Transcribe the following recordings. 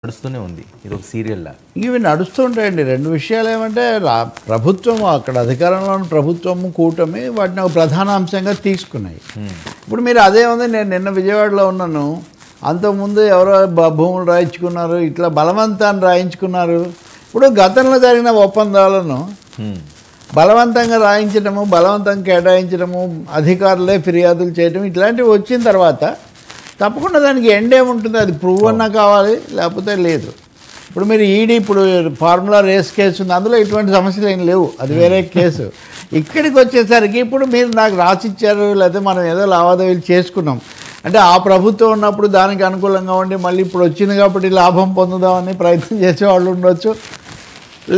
నడుస్తూనే ఉంది, ఇది ఒక సీరియల్లా. ఇవి నడుస్తుంటాయండి. రెండు విషయాలు ఏమంటే ప్రభుత్వం అక్కడ అధికారంలో ఉన్న ప్రభుత్వము కూటమి వాటిని ఒక ప్రధాన అంశంగా తీసుకున్నాయి. ఇప్పుడు మీరు అదే ఉంది, నేను నిన్న విజయవాడలో ఉన్నాను, అంతకుముందు ఎవరో భూములు రాయించుకున్నారు, ఇట్లా బలవంతాన్ని రాయించుకున్నారు. ఇప్పుడు గతంలో జరిగిన ఒప్పందాలను బలవంతంగా రాయించడము, బలవంతంగా కేటాయించడము, అధికారులే ఫిర్యాదులు చేయడం ఇట్లాంటివి వచ్చిన తర్వాత తప్పకుండా దానికి ఎండ్ ఏముంటుంది, అది ప్రూవ్ అన్నా కావాలి, లేకపోతే లేదు. ఇప్పుడు మీరు ఈడీ ఇప్పుడు ఫార్ములా రేస్ కేసు ఉంది, అందులో ఇటువంటి సమస్యలు ఏం లేవు, అది వేరే కేసు. ఇక్కడికి వచ్చేసరికి ఇప్పుడు మీరు నాకు రాసిచ్చారు, లేకపోతే మనం ఏదో లావాదేవీలు చేసుకున్నాం అంటే ఆ ప్రభుత్వం ఉన్నప్పుడు దానికి అనుకూలంగా ఉండి మళ్ళీ ఇప్పుడు వచ్చింది కాబట్టి లాభం పొందుదామని ప్రయత్నం చేసేవాళ్ళు ఉండొచ్చు.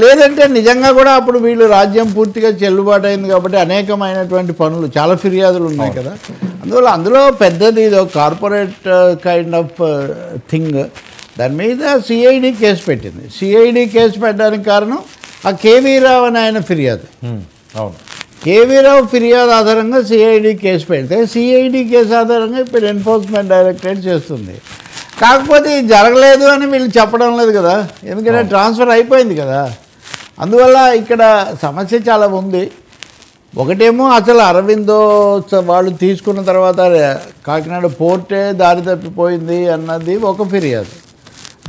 లేదంటే నిజంగా కూడా అప్పుడు వీళ్ళు రాజ్యం పూర్తిగా చెల్లుబాటు అయింది కాబట్టి అనేకమైనటువంటి పనులు, చాలా ఫిర్యాదులు ఉన్నాయి కదా. అందులో పెద్దది ఇది ఒక కార్పొరేట్ కైండ్ ఆఫ్ థింగ్. దాని మీద సిఐడి కేసు పెట్టింది. సిఐడి కేసు పెట్టడానికి కారణం ఆ కేవీ రావు అని ఆయన ఫిర్యాదు. అవును, కేవీ రావు ఫిర్యాదు ఆధారంగా సిఐడి కేసు పెడితే సిఐడి కేసు ఆధారంగా ఇప్పుడు ఎన్ఫోర్స్మెంట్ డైరెక్టరేట్ చేస్తుంది. కాకపోతే ఇది జరగలేదు అని వీళ్ళు చెప్పడం లేదు కదా, ఎందుకంటే ట్రాన్స్ఫర్ అయిపోయింది కదా. అందువల్ల ఇక్కడ సమస్య చాలా ఉంది. ఒకటేమో అసలు అరవిందో వాళ్ళు తీసుకున్న తర్వాత కాకినాడ పోర్టే దారి తప్పిపోయింది అన్నది ఒక ఫిర్యాదు.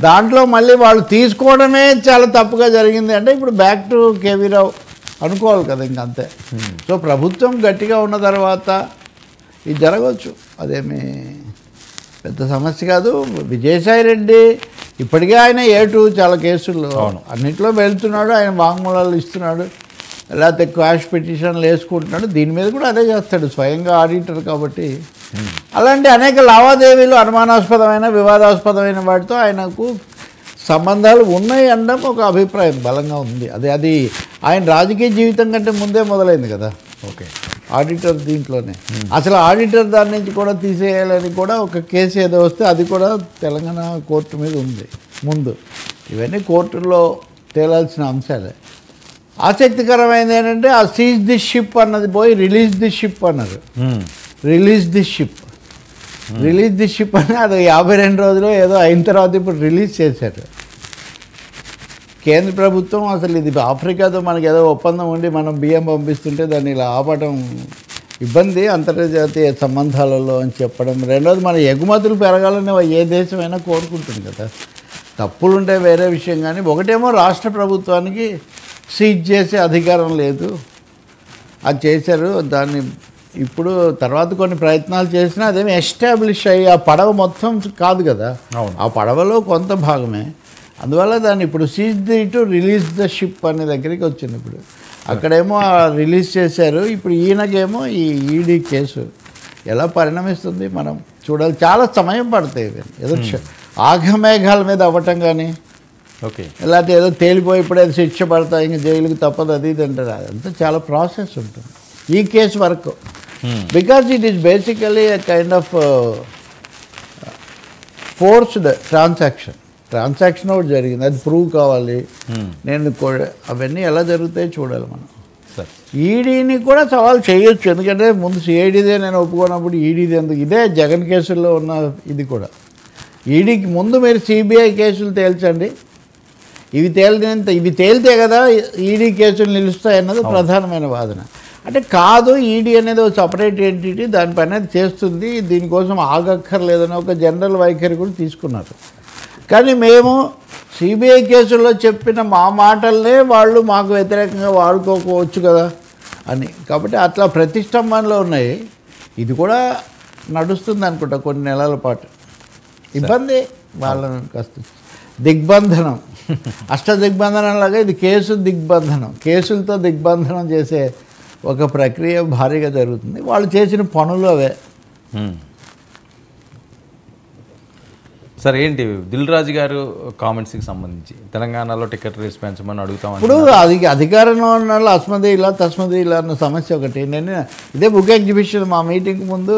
దాంట్లో మళ్ళీ వాళ్ళు తీసుకోవడమే చాలా తప్పుగా జరిగింది అంటే ఇప్పుడు బ్యాక్ టు కేవీ రావు అనుకోవాలి కదా, ఇంకంతే. సో ప్రభుత్వం గట్టిగా ఉన్న తర్వాత ఇది జరగవచ్చు, అదేమి పెద్ద సమస్య కాదు. విజయసాయి రెడ్డి ఇప్పటికే ఆయన చాలా కేసుల్లో అన్నింటిలో వెళ్తున్నాడు, ఆయన వాంగ్మూలాలు ఇస్తున్నాడు, లేకపోతే క్వాష్ పిటిషన్లు వేసుకుంటున్నాడు. దీని మీద కూడా అదే చేస్తాడు, స్వయంగా ఆడిటర్ కాబట్టి. అలాంటి అనేక లావాదేవీలు అనుమానాస్పదమైన వివాదాస్పదమైన వాటితో ఆయనకు సంబంధాలు ఉన్నాయి అనడం ఒక అభిప్రాయం బలంగా ఉంది. అది ఆయన రాజకీయ జీవితం కంటే ముందే మొదలైంది కదా. ఓకే, ఆడిటర్ దీంట్లోనే అసలు ఆడిటర్ దాని నుంచి కూడా తీసేయాలని కూడా ఒక కేసు ఏదో వస్తే అది కూడా తెలంగాణ కోర్టు మీద ఉంది ముందు. ఇవన్నీ కోర్టుల్లో తేలాల్సిన అంశాలే. ఆసక్తికరమైనది ఏంటంటే ఆ సీజ్ ది షిప్ అన్నది పోయి రిలీజ్ ది షిప్ అన్నారు. రిలీజ్ ది షిప్ అని అది 52 రోజులు ఏదో అయిన తర్వాత ఇప్పుడు రిలీజ్ చేశారు కేంద్ర ప్రభుత్వం. అసలు ఇది ఆఫ్రికాతో మనకి ఏదో ఒప్పందం ఉండి మనం బియ్యం పంపిస్తుంటే దాన్ని ఇలా ఆపడం ఇబ్బంది అంతర్జాతీయ సంబంధాలలో అని చెప్పడం. రెండోది మన ఎగుమతులు పెరగాలని ఏ దేశమైనా కోరుకుంటుంది కదా. తప్పులుంటే వేరే విషయం, కానీ ఒకటేమో రాష్ట్ర ప్రభుత్వానికి సీజ్ చేసే అధికారం లేదు, అది చేశారు. దాన్ని ఇప్పుడు తర్వాత కొన్ని ప్రయత్నాలు చేసినా అదేమి ఎస్టాబ్లిష్ అయ్యి ఆ పడవ మొత్తం కాదు కదా, ఆ పడవలో కొంత భాగమే. అందువల్ల దాన్ని ఇప్పుడు seize the to release the ship అనే దగ్గరికి వచ్చింది. ఇప్పుడు అక్కడేమో రిలీజ్ చేశారు, ఇప్పుడు ఈయనకేమో ఈ ఈడీ కేసు ఎలా పరిణమిస్తుంది మనం చూడాలి. చాలా సమయం పడతాయి ఏదో ఆఘమేఘాల మీద అవ్వటం కానీ, ఓకే, లేకపోతే ఏదో తేలిపోయి ఇప్పుడే శిక్ష పడతాయి ఇంక జైలుకి తప్పదు అది ఇది అంటారు. అదంతా చాలా ప్రాసెస్ ఉంటుంది ఈ కేసు వరకు. Because it is basically a kind of forced transaction ఒకటి జరిగింది, అది ప్రూవ్ కావాలి. నేను అవన్నీ ఎలా జరుగుతాయో చూడాలి మనం. ఈడీని కూడా సవాల్ చేయొచ్చు, ఎందుకంటే ముందు సిఐడిదే నేను ఒప్పుకున్నప్పుడు ఈడీది ఎందుకు, ఇదే జగన్ కేసుల్లో ఉన్న ఇది కూడా. ఈడీకి ముందు మీరు సిబిఐ కేసులు తేల్చండి, ఇవి తేలితే కదా ఈడీ కేసులు నిలుస్తాయన్నది ప్రధానమైన వాదన. అంటే కాదు, ఈడీ అనేది ఒక సపరేట్ ఎంటిటీ, దానిపైన చేస్తుంది, దీనికోసం ఆగక్కర్లేదని ఒక జనరల్ వైఖరి కూడా తీసుకున్నారు. కానీ మేము సిబిఐ కేసుల్లో చెప్పిన మా మాటలనే వాళ్ళు మాకు వ్యతిరేకంగా వాడుకోవచ్చు కదా అని. కాబట్టి అట్లా ప్రతిష్టంభనలో ఉన్నాయి. ఇది కూడా నడుస్తుంది అనుకుంటా కొన్ని నెలల పాటు. ఇబ్బంది వాళ్ళని కాస్త దిగ్బంధనం, దిగ్బంధనంలాగా ఇది కేసు దిగ్బంధనం, కేసులతో దిగ్బంధనం చేసే ఒక ప్రక్రియ భారీగా జరుగుతుంది. వాళ్ళు చేసిన పనులు అవే. సార్ ఏంటి దిల్ రాజు గారు కామెంట్స్కి సంబంధించి తెలంగాణలో టికెట్ రేస్ పెంచమని అడుగుతాం. ఇప్పుడు అధికారంలో ఉన్న వాళ్ళు అస్మది ఇలా తస్మది ఇలా అన్న సమస్య ఒకటి. నేను ఇదే బుక్ ఎగ్జిబిషన్ మా మీటింగ్ ముందు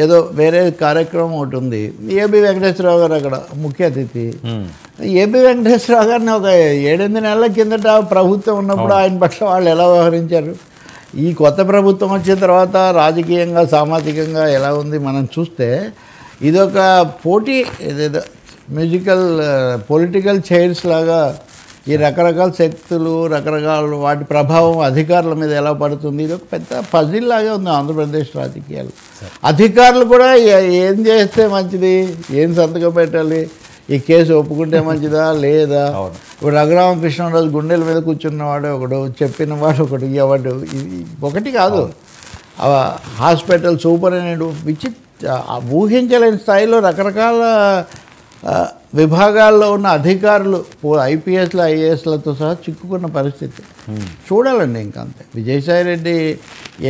ఏదో వేరే కార్యక్రమం ఒకటి ఉంది, ఏబి వెంకటేశ్వరరావు గారు అక్కడ ముఖ్య అతిథి. ఏబి వెంకటేశ్వరరావు గారిని ఒక 7-8 నెలల కిందట ప్రభుత్వం ఉన్నప్పుడు ఆయన పట్ల వాళ్ళు ఎలా వ్యవహరించారు, ఈ కొత్త ప్రభుత్వం వచ్చిన తర్వాత రాజకీయంగా సామాజికంగా ఎలా ఉంది మనం చూస్తే ఇదొక పోటీ. ఏదేదో మ్యూజికల్ పొలిటికల్ చైర్స్ లాగా ఈ రకరకాల శక్తులు రకరకాల వాటి ప్రభావం అధికారుల మీద ఎలా పడుతుంది, ఇది ఒక పెద్ద పజిల్ లాగా ఉంది ఆంధ్రప్రదేశ్ రాజకీయాలు. అధికారులు కూడా ఏం చేస్తే మంచిది, ఏం సంతకం పెట్టాలి, ఈ కేసు ఒప్పుకుంటే మంచిదా లేదా. ఇప్పుడు రఘురామకృష్ణరాజు గుండెల మీద కూర్చున్నవాడు ఒకడు, చెప్పినవాడు ఒకడు, ఎవడు, ఇది ఒకటి కాదు. హాస్పిటల్ సూపరింటెండెంట్ ఊహించలేని స్థాయిలో రకరకాల విభాగాల్లో ఉన్న అధికారులు ఐపీఎస్లు ఐఏఎస్లతో సహా చిక్కుకున్న పరిస్థితి చూడాలండి. ఇంకంతే విజయసాయి రెడ్డి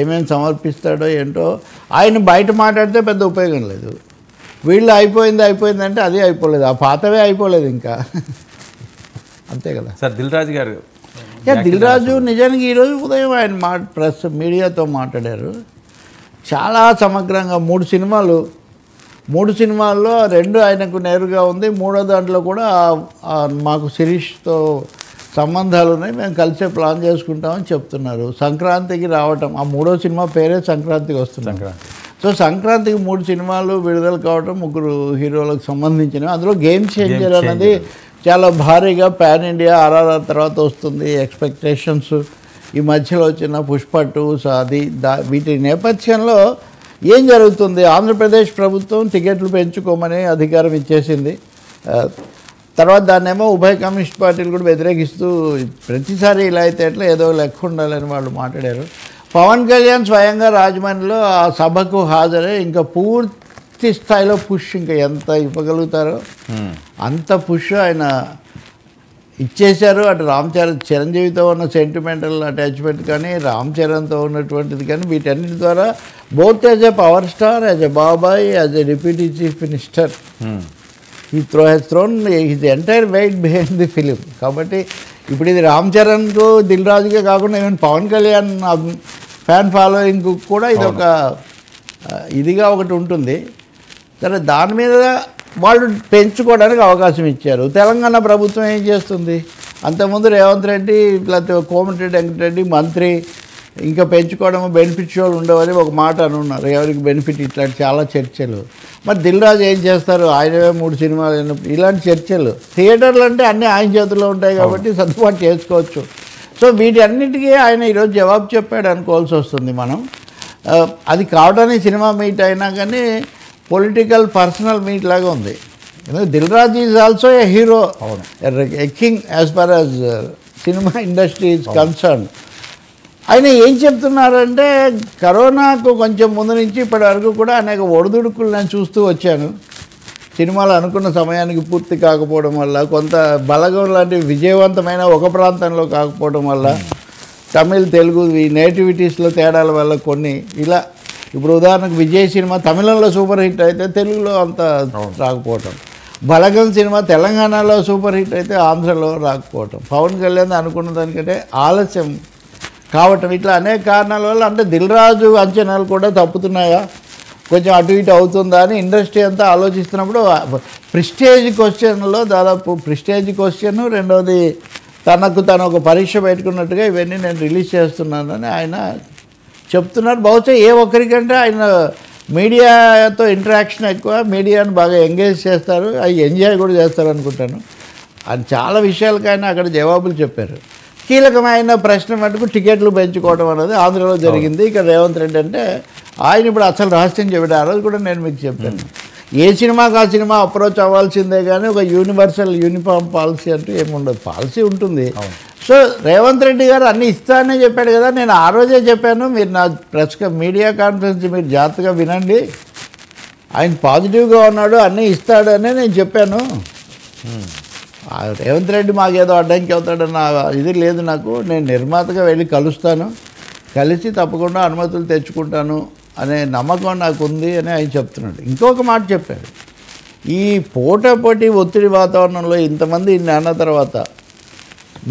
ఏమేమి సమర్పిస్తాడో ఏంటో. ఆయన బయట మాట్లాడితే పెద్ద ఉపయోగం లేదు. వీళ్ళు అయిపోయిందంటే అది అయిపోలేదు, ఆ పాతవే అయిపోలేదు ఇంకా, అంతే కదా సార్. దిల్ రాజు గారు దిల్ రాజు నిజానికి ఈరోజు ఉదయం ఆయన ప్రెస్ మీడియాతో మాట్లాడారు. చాలా సమగ్రంగా 3 సినిమాల్లో 2 ఆయనకు నేరుగా ఉంది, 3వ దాంట్లో కూడా మాకు శిరీష్తో సంబంధాలు ఉన్నాయి, మేము కలిసే ప్లాన్ చేసుకుంటామని చెప్తున్నారు. సంక్రాంతికి రావటం, ఆ 3వ సినిమా పేరే సంక్రాంతికి వస్తుంది. సో సంక్రాంతికి 3 సినిమాలు విడుదల కావటం, 3 హీరోలకు సంబంధించినవి. అందులో గేమ్ చేంజర్ అనేది చాలా భారీగా పాన్ ఇండియా RRR తర్వాత వస్తుంది. ఎక్స్పెక్టేషన్స్ ఈ మధ్యలో వచ్చిన పుష్ప 2 అది వీటి నేపథ్యంలో ఏం జరుగుతుంది? ఆంధ్రప్రదేశ్ ప్రభుత్వం టికెట్లు పెంచుకోమని అధికారం ఇచ్చేసింది. తర్వాత దాన్నేమో ఉభయ కమ్యూనిస్ట్ పార్టీలు కూడా వ్యతిరేకిస్తూ ప్రతిసారి ఇలా అయితే ఎట్లా, ఏదో లెక్క ఉండాలని వాళ్ళు మాట్లాడారు. పవన్ కళ్యాణ్ స్వయంగా రాజమండ్రిలో ఆ సభకు హాజరై ఇంకా పూర్తి స్థాయిలో పుష్, ఇంకా ఎంత ఇవ్వగలుగుతారో అంత పుష్ ఆయన ఇచ్చేశారు. అటు చిరంజీవితో ఉన్న సెంటిమెంటల్ అటాచ్మెంట్ కానీ, రామ్ చరణ్తో ఉన్నటువంటిది కానీ, వీటన్నిటి ద్వారా both as a power star, as a బాబాయ్, as a deputy chief minister has thrown his entire weight behind the film. కాబట్టి ఇప్పుడు ఇది రామ్ చరణ్కు, దిల్ రాజుకే కాకుండా ఈవెన్ పవన్ కళ్యాణ్ ఫ్యాన్ ఫాలోయింగ్కు కూడా ఇది ఒక ఇదిగా ఒకటి ఉంటుంది. సరే, దాని మీద వాళ్ళు పెంచుకోవడానికి అవకాశం ఇచ్చారు. తెలంగాణ ప్రభుత్వం ఏం చేస్తుంది? అంతకుముందు రేవంత్ రెడ్డి లేకపోతే కోమటిరెడ్డి వెంకటరెడ్డి మంత్రి ఇంకా పెంచుకోవడం బెనిఫిషియల్ ఉండవని ఒక మాట అనున్నారు. ఎవరికి బెనిఫిట్, ఇట్లాంటి చాలా చర్చలు. మరి దిల్ రాజు ఏం చేస్తారు? ఆయనవే 3 సినిమాలు, ఇలాంటి చర్చలు. థియేటర్లు అంటే అన్నీ ఆయన చేతుల్లో ఉంటాయి కాబట్టి సర్దుబాటు చేసుకోవచ్చు. సో వీటి అన్నిటికీ ఆయన ఈరోజు జవాబు చెప్పాడు అనుకోవాల్సి వస్తుంది మనం. అది కావడానికి సినిమా మీట్ అయినా కానీ పొలిటికల్ పర్సనల్ మీట్ లాగా ఉంది. Dil Raju is also a hero, a king as far as cinema industry is concern. ఆయన ఏం చెప్తున్నారంటే, కరోనాకు కొంచెం ముందు నుంచి ఇప్పటి వరకు కూడా అనేక ఒడిదుడుకులు నేను చూస్తూ వచ్చాను. సినిమాలు అనుకున్న సమయానికి పూర్తి కాకపోవడం వల్ల, కొంత బలగం లాంటి విజయవంతమైన ఒక ప్రాంతంలో కాకపోవడం వల్ల, తమిళ్ తెలుగు ఈ నేటివిటీస్లో తేడాల వల్ల కొన్ని ఇలా. ఇప్పుడు ఉదాహరణకు విజయ్ సినిమా తమిళంలో సూపర్ హిట్ అయితే తెలుగులో అంత రాకపోవటం, బలగం సినిమా తెలంగాణలో సూపర్ హిట్ అయితే ఆంధ్రలో రాకపోవటం, పవన్ కళ్యాణ్ అనుకున్న దానికంటే ఆలస్యం కావటం, ఇట్లా అనేక కారణాల వల్ల. అంటే దిల్ రాజు అంచనాలు కూడా తప్పుతున్నాయా, కొంచెం అటు ఇటు అవుతుందా అని ఇండస్ట్రీ అంతా ఆలోచిస్తున్నప్పుడు ప్రిస్టేజ్ క్వశ్చన్లో దాదాపు ప్రిస్టేజ్ క్వశ్చన్, రెండవది తనకు ఒక పరీక్ష పెట్టుకున్నట్టుగా ఇవన్నీ నేను రిలీజ్ చేస్తున్నానని ఆయన చెప్తున్నారు. బహుశా ఏ ఒక్కరికంటే ఆయన మీడియాతో ఇంటరాక్షన్ ఎక్కువ, మీడియాను బాగా ఎంగేజ్ చేస్తారు, అవి ఎంజాయ్ కూడా చేస్తారు అనుకుంటాను. అది చాలా విషయాలకు ఆయన అక్కడ జవాబులు చెప్పారు. కీలకమైన ప్రశ్న మటుకు టికెట్లు పెంచుకోవడం అనేది ఆంధ్రలో జరిగింది. ఇక్కడ రేవంత్ రెడ్డి అంటే ఆయన ఇప్పుడు అసలు రహస్యం చెప్పాడు. ఆ రోజు కూడా నేను మీకు చెప్పాను, ఏ సినిమాకి ఆ సినిమా అప్రోచ్ అవ్వాల్సిందే కానీ ఒక యూనివర్సల్ యూనిఫామ్ పాలసీ అంటూ ఏముండదు. పాలసీ ఉంటుంది. సో రేవంత్ రెడ్డి గారు అన్నీ ఇస్తానని చెప్పాడు కదా. నేను ఆ రోజే చెప్పాను, మీరు నా మీడియా కాన్ఫరెన్స్ మీరు జాగ్రత్తగా వినండి, ఆయన పాజిటివ్గా ఉన్నాడు, అన్నీ ఇస్తాడనే నేను చెప్పాను. రేవంత్ రెడ్డి మాకేదో అడ్డంకి అవుతాడన్న ఇది లేదు నాకు. నేను నిర్మాతగా వెళ్ళి కలుస్తాను, కలిసి తప్పకుండా అనుమతులు తెచ్చుకుంటాను అనే నమ్మకం నాకు ఉంది అని ఆయన చెప్తున్నాడు. ఇంకొక మాట చెప్పాడు, ఈ పోటాపోటీ ఒత్తిడి వాతావరణంలో ఇంతమంది ఇన్ని అన్న తర్వాత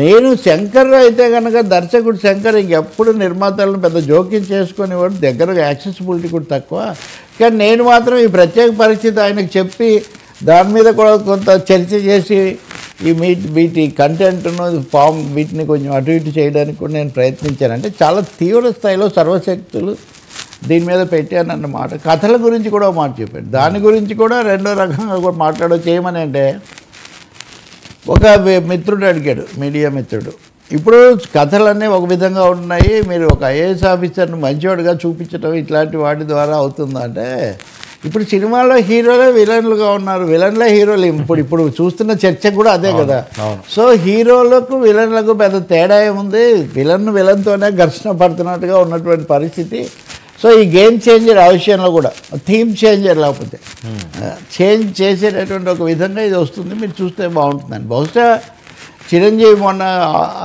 నేను శంకర్ అయితే కనుక, దర్శకుడు శంకర్ ఇంకెప్పుడు నిర్మాతలను పెద్ద జోక్యం చేసుకునేవాడు, దగ్గరగా యాక్సెసిబిలిటీ కూడా తక్కువ. కానీ నేను మాత్రం ఈ ప్రత్యేక పరిస్థితి ఆయనకు చెప్పి దాని మీద కూడా కొంత చర్చ చేసి ఈ వీటి కంటెంట్ను ఫామ్ వీటిని కొంచెం అటు ఇటు చేయడానికి కూడా నేను ప్రయత్నించాను. అంటే చాలా తీవ్ర స్థాయిలో సర్వశక్తులు దీని మీద పెట్టానన్నమాట. కథల గురించి కూడా ఒక మాట చెప్పాడు. దాని గురించి కూడా రెండో రకంగా కూడా మాట్లాడవచ్చు. ఏమని అంటే, ఒక మిత్రుడు అడిగాడు, మీడియా మిత్రుడు, ఇప్పుడు కథలన్నీ ఒక విధంగా ఉన్నాయి, మీరు ఒక ఐఏఎస్ ఆఫీసర్ను మంచివాడుగా చూపించడం ఇట్లాంటి వాటి ద్వారా అవుతుందా అంటే, ఇప్పుడు సినిమాలో హీరోలే విలన్లుగా ఉన్నారు, విలన్లే హీరోలు. ఇప్పుడు చూస్తున్న చర్చ కూడా అదే కదా. సో హీరోలకు విలన్లకు పెద్ద తేడా ఏముంది, విలన్తోనే ఘర్షణ పడుతున్నట్టుగా ఉన్నటువంటి పరిస్థితి. సో ఈ గేమ్ చేంజర్ ఆ విషయంలో కూడా థీమ్ చేంజర్ లేకపోతే చేంజ్ చేసేటటువంటి ఒక విధంగా ఇది వస్తుంది, మీరు చూస్తే బాగుంటుందని. బహుశా చిరంజీవి మొన్న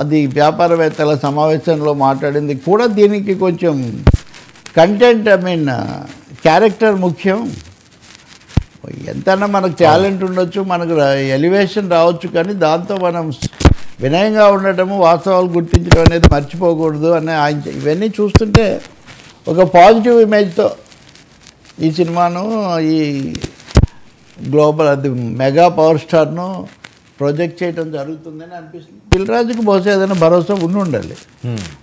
అది వ్యాపారవేత్తల సమావేశంలో మాట్లాడింది కూడా దీనికి కొంచెం కంటెంట్, క్యారెక్టర్ ముఖ్యం. ఎంతన్నా మనకు టాలెంట్ ఉండొచ్చు, మనకు ఎలివేషన్ రావచ్చు, కానీ దాంతో మనం వినయంగా ఉండటము, వాస్తవాలు గుర్తించడం అనేది మర్చిపోకూడదు అని ఆయన. ఇవన్నీ చూస్తుంటే ఒక పాజిటివ్ ఇమేజ్తో ఈ సినిమాను, ఈ గ్లోబల్ అది మెగా పవర్ స్టార్ను ప్రొజెక్ట్ చేయడం జరుగుతుందని అనిపిస్తుంది. దిల్ రాజుకి బహుశా ఏదైనా భరోసా ఉండాలి.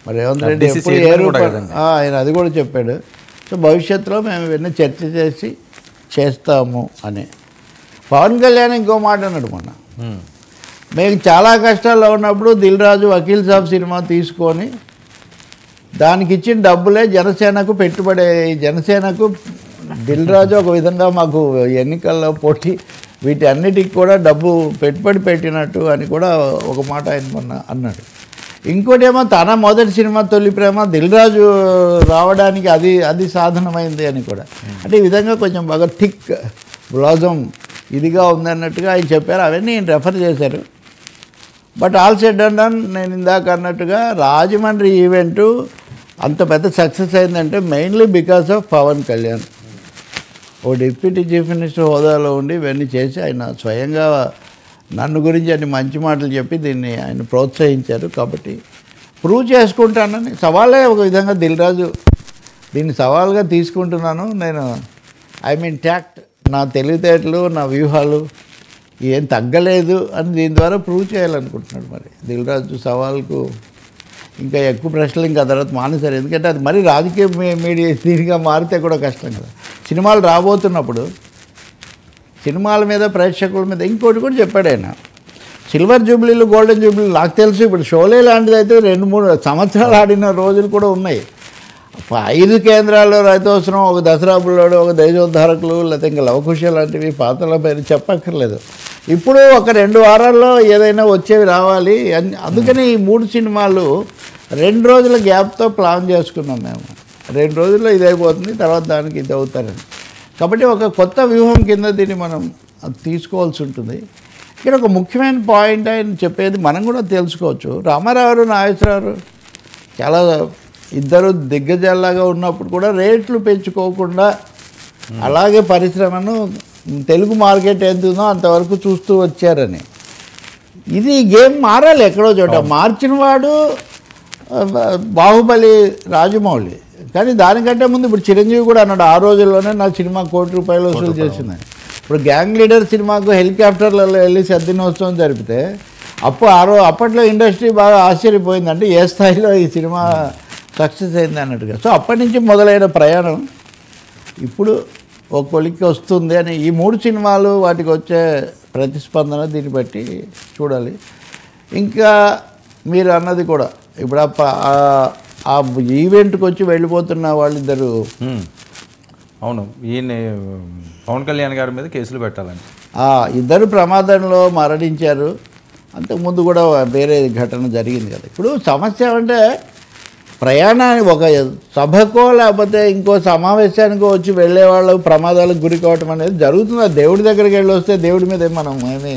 మరి రేవంత్ రెడ్డి ఎప్పుడు ఏ రూపాయలు ఆయన అది కూడా చెప్పాడు. సో భవిష్యత్తులో మేము ఇవన్నీ చర్చ చేస్తాము అని. పవన్ కళ్యాణ్ ఇంకో మాట అన్నాడు మొన్న, మేము చాలా కష్టాల్లో ఉన్నప్పుడు దిల్ రాజు వకీల్ సాబ్ సినిమా తీసుకొని దానికి ఇచ్చిన డబ్బులే జనసేనకు పెట్టుబడి, జనసేనకు దిల్ రాజు ఒక విధంగా మాకు ఎన్నికల్లో పోటీ వీటి అన్నిటికి కూడా డబ్బు పెట్టుబడి పెట్టినట్టు అని కూడా ఒక మాట ఆయన మొన్న అన్నాడు. ఇంకోటేమో తన మొదటి సినిమా తొలి ప్రేమ దిల్ రాజు రావడానికి అది సాధనమైంది అని కూడా. అంటే ఈ విధంగా కొంచెం బాగా థిక్ బ్లాజం ఇదిగా ఉందన్నట్టుగా ఆయన చెప్పారు. అవన్నీ ఆయన రెఫర్ చేశారు. But all said and done, నేను ఇందాక అన్నట్టుగా రాజమండ్రి ఈవెంటు అంత పెద్ద సక్సెస్ అయిందంటే mainly because of Pawan Kalyan. ఓ డిప్యూటీ చీఫ్ మినిస్టర్ హోదాలో ఉండి ఇవన్నీ చేసి ఆయన స్వయంగా నన్ను గురించి అన్ని మంచి మాటలు చెప్పి దీన్ని ఆయన ప్రోత్సహించారు. కాబట్టి ప్రూవ్ చేసుకుంటానని సవాలే ఒక విధంగా దిల్ రాజు దీన్ని సవాల్గా తీసుకుంటున్నాను నేను. ట్యాక్ట్, నా తెలివితేటలు, నా వ్యూహాలు ఏం తగ్గలేదు అని దీని ద్వారా ప్రూవ్ చేయాలనుకుంటున్నాడు. మరి దిల్ రాజు సవాల్కు ఇంకా ఎక్కువ ప్రశ్నలు ఇంకా తర్వాత మానేశారు. ఎందుకంటే అది మరీ రాజకీయ మీడియా దీనిగా మారితే కూడా కష్టం కదా. సినిమాలు రాబోతున్నప్పుడు సినిమాల మీద, ప్రేక్షకుల మీద ఇంకోటి కూడా చెప్పాడు ఆయన. సిల్వర్ జూబ్లీలు, గోల్డెన్ జూబ్లీలు నాకు తెలుసు. ఇప్పుడు షోలే లాంటిది అయితే 2-3 సంవత్సరాలు ఆడిన రోజులు కూడా ఉన్నాయి. 5 కేంద్రాల్లో రైతోత్సవం, ఒక దసరా బుల్లోడు, ఒక దేశోద్ధారకులు, లేకపోతే ఇంకా లవకుశ లాంటివి పాత్రల పేరు చెప్పక్కర్లేదు. ఇప్పుడు ఒక 2 వారాల్లో ఏదైనా వచ్చేవి రావాలి అని. అందుకని ఈ 3 సినిమాలు 2 రోజుల గ్యాప్తో ప్లాన్ చేసుకున్నాం మేము. 2 రోజుల్లో ఇది అయిపోతుంది, తర్వాత దానికి ఇది అవుతారని. కాబట్టి ఒక కొత్త వ్యూహం కింద దీన్ని మనం తీసుకోవాల్సి ఉంటుంది. ఇక్కడ ఒక ముఖ్యమైన పాయింట్ ఆయన చెప్పేది మనం కూడా తెలుసుకోవచ్చు. రామారావు, నాగేశ్వరరావు చాలా ఇద్దరు దిగ్గజాల్లాగా ఉన్నప్పుడు కూడా రేట్లు పెంచుకోకుండా అలాగే పరిశ్రమను తెలుగు మార్కెట్ ఎంత ఉందో అంతవరకు చూస్తూ వచ్చారని. ఇది గేమ్ మారాలి ఎక్కడో చోట. మార్చిన వాడు బాహుబలి, రాజమౌళి. కానీ దానికంటే ముందు ఇప్పుడు చిరంజీవి కూడా అన్నాడు, ఆ రోజుల్లోనే నా సినిమా ₹1 కోటి వసూలు చేసిందని. ఇప్పుడు గ్యాంగ్ లీడర్ సినిమాకు హెలికాప్టర్లలో వెళ్ళి సద్దినోత్సవం జరిపితే అప్పట్లో ఇండస్ట్రీ బాగా ఆశ్చర్యపోయిందంటే ఏ స్థాయిలో ఈ సినిమా సక్సెస్ అయింది అన్నట్టుగా. సో అప్పటి నుంచి మొదలైన ప్రయాణం ఇప్పుడు ఒక కొలిక్కి వస్తుంది అని ఈ 3 సినిమాలు వాటికి వచ్చే ప్రతిస్పందన దీన్ని బట్టి చూడాలి. ఇంకా మీరు అన్నది కూడా ఇప్పుడు ఆ ఈవెంట్కి వచ్చి వెళ్ళిపోతున్న వాళ్ళిద్దరు, అవును, ఈయన పవన్ కళ్యాణ్ గారి మీద కేసులు పెట్టాలని ఇద్దరు ప్రమాదంలో మరణించారు. అంతకుముందు కూడా వేరే ఘటన జరిగింది కదా. ఇప్పుడు సమస్య అంటే ప్రయాణాన్ని ఒక సభకో లేకపోతే ఇంకో సమావేశానికో వచ్చి వెళ్ళే వాళ్ళకు ప్రమాదాలకు గురి కావటం అనేది జరుగుతుంది. దేవుడి దగ్గరికి వెళ్ళి వస్తే దేవుడి మీద మనం ఏమీ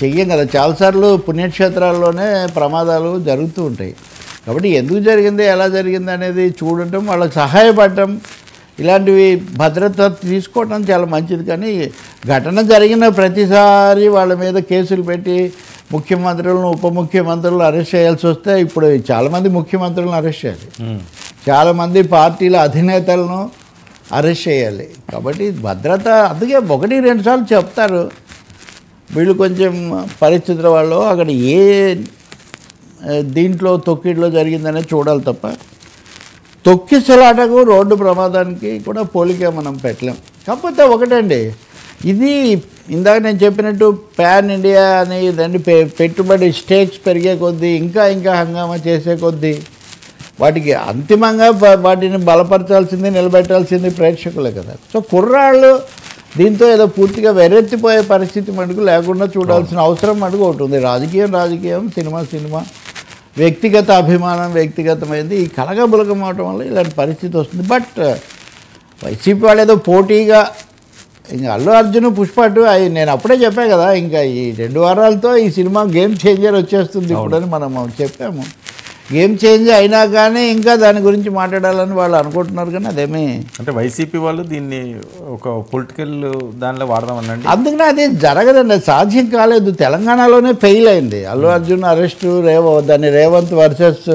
చెయ్యం కదా. చాలాసార్లు పుణ్యక్షేత్రాల్లోనే ప్రమాదాలు జరుగుతూ ఉంటాయి. కాబట్టి ఎందుకు జరిగింది, ఎలా జరిగింది అనేది చూడటం, వాళ్ళకి సహాయపడటం, ఇలాంటివి భద్రత తీసుకోవటం చాలా మంచిది. కానీ ఘటన జరిగిన ప్రతిసారి వాళ్ళ మీద కేసులు పెట్టి ముఖ్యమంత్రులను, ఉప ముఖ్యమంత్రులను అరెస్ట్ చేయాల్సి వస్తే ఇప్పుడు చాలామంది ముఖ్యమంత్రులను అరెస్ట్ చేయాలి, చాలామంది పార్టీల అధినేతలను అరెస్ట్ చేయాలి. కాబట్టి భద్రత అందుకే 1-2 సార్లు చెప్తారు వీళ్ళు కొంచెం పరిస్థితుల వాళ్ళు అక్కడ ఏ దీంట్లో తొక్కిడిలో జరిగిందనే చూడాలి తప్ప తొక్కిసలాటకు రోడ్డు ప్రమాదానికి కూడా పోలిక మనం పెట్టలేం. కాకపోతే ఒకటండి, ఇది ఇందాక నేను చెప్పినట్టు పాన్ ఇండియా అని దాన్ని పెట్టుబడి స్టేక్స్ పెరిగే కొద్దీ ఇంకా హంగామా చేసే కొద్దీ వాటికి అంతిమంగా వాటిని బలపరచాల్సింది, నిలబెట్టాల్సింది ప్రేక్షకులే కదా. సో కుర్రాళ్ళు దీంతో ఏదో పూర్తిగా వెరెత్తిపోయే పరిస్థితి మటుకు లేకుండా చూడాల్సిన అవసరం మటుకు ఒకటి ఉంది. రాజకీయం, సినిమా వ్యక్తిగత అభిమానం వ్యక్తిగతమైంది. ఈ కలగబులకం అవటం వల్ల ఇలాంటి పరిస్థితి వస్తుంది. బట్ వైసీపీ వాళ్ళు ఏదో పోటీగా ఇంకా అల్లు అర్జున్ పుష్ప2 నేను అప్పుడే చెప్పా కదా, ఇంకా ఈ 2 వారాలతో ఈ సినిమా గేమ్ చేంజర్ వచ్చేస్తుంది ఇప్పుడని మనం చెప్పాము. గేమ్ చేంజ్ అయినా కానీ ఇంకా దాని గురించి మాట్లాడాలని వాళ్ళు అనుకుంటున్నారు. కానీ అదేమీ అంటే వైసీపీ వాళ్ళు దీన్ని ఒక పొలిటికల్ దానిలో వాడదామనండి. అందుకనే అది జరగదండి, సాధ్యం కాలేదు. తెలంగాణలోనే ఫెయిల్ అయింది. అల్లు అర్జున్ అరెస్టు, దాన్ని రేవంత్ వర్సెస్